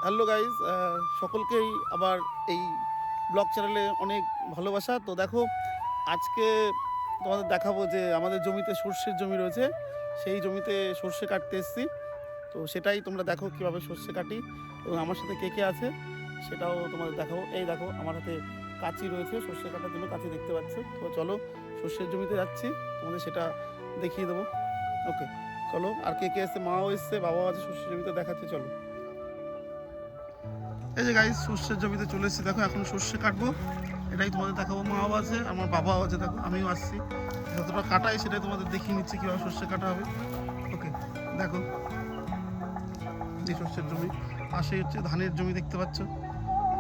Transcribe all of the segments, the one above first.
Hello guys, সকলকেই আবার এই ব্লগ চ্যানেলে অনেক ভালোবাসা। তো দেখো, আজকে তোমাদের দেখাবো যে আমাদের জমিতে সর্ষের জমি রয়েছে, সেই জমিতে সর্ষে কাটতে এসেছি। তো সেটাই তোমরা দেখো কীভাবে সর্ষে কাটি এবং আমার সাথে কে কে আছে সেটাও তোমাদের দেখাবো। এই দেখো, আমার হাতে কাঁচি রয়েছে, সর্ষে কাটার জন্য কাঁচি দেখতে পাচ্ছ। তো চলো, সর্ষের জমিতে যাচ্ছি, তোমাদের সেটা দেখিয়ে দেবো। ওকে, চলো। আর কে কে এসছে, মাও এসছে, বাবাও আছে, সর্ষের জমিতে দেখাচ্ছে, চলো। এই যে গাইস, সর্ষের জমিতে চলে এসেছি। দেখো, এখন সর্ষে কাটবো, এটাই তোমাদের দেখাবো। মাও আছে, আমার বাবাও আছে, দেখো আমিও আসছি। যতটা কাটাই সেটাই তোমাদের দেখিয়ে নিচ্ছি কীভাবে সর্ষে কাটা হবে। ওকে, দেখো, এই সর্ষের জমি, পাশে হচ্ছে ধানের জমি দেখতে পাচ্ছ।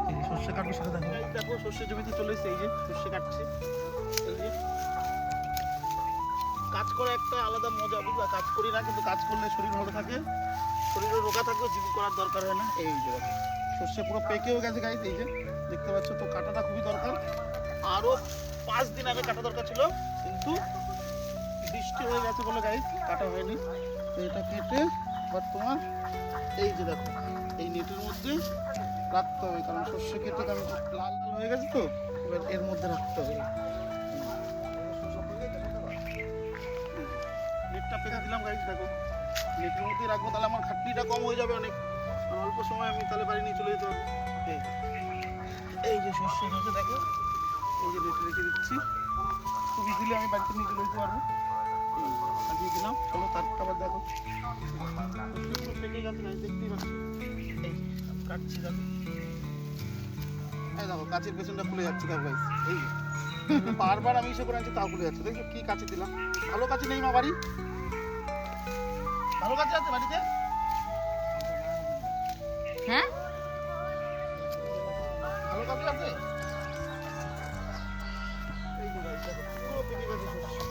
এই যে সর্ষে কাটবো সেটা দেখো। দেখো, সর্ষের জমিতে চলে এসেছি, এই যে সর্ষে কাটছি। এই যে কাজ করে একটা আলাদা মজা, বুঝলা? কাজ করি না, কিন্তু কাজ করলে শরীর ভালো থাকে, শরীরে রোগা থাকলেও জিম করার দরকার হয় না। এই যে সর্ষে পুরো পেকেও গেছে গাইস, এই যে দেখতে পাচ্ছ। তো কাটাটা খুবই দরকার, আরও 5 দিন আগে কাটা দরকার ছিল, কিন্তু বৃষ্টি হয়ে গেছে বলে গাইস কাটা হয়নি। তো এটা কেটে এবার তোমার এই যে দেখো, এই নেটের মধ্যে রাখতে হবে, কারণ সর্ষে কেটে কারণ লাল লাল হয়ে গেছে। তো এবার এর মধ্যে রাখতে হবে। নেটটা পেতে দিলাম গাইস, দেখো নেটের মধ্যেই রাখবো, তাহলে আমার খাটনিটা কম হয়ে যাবে অনেক। অল্প সময় আমি তাহলে বাড়ি নিয়ে চলে যেতে পারবো। এই যে সর্ষে হচ্ছে, দেখো এই যে নেটে রেখে দিচ্ছি, খুব ইজিলি আমি বাড়িতে নিয়ে চলে যেতে পারবো। সাজিয়ে দিলাম, চলো তারটা আবার দেখো। পেকে গেছে না, দেখতেই পাচ্ছি। এই কাটছি, দেখো এই দেখো কাঁচের পেছনটা খুলে যাচ্ছে, দেখো গাইস। এই বারবার আমি ইসে করে আনছি, তাও খুলে যাচ্ছে। দেখো কি কাঁচি দিলাম, ভালো কাঁচি নেই মা বাড়ি? ভালো কাঁচি আছে বাড়িতে? হ্যাঁ, ভালো কাঁচি আছে? এই যে গাইস, দেখো পুরো পেকে গেছে সর্ষে।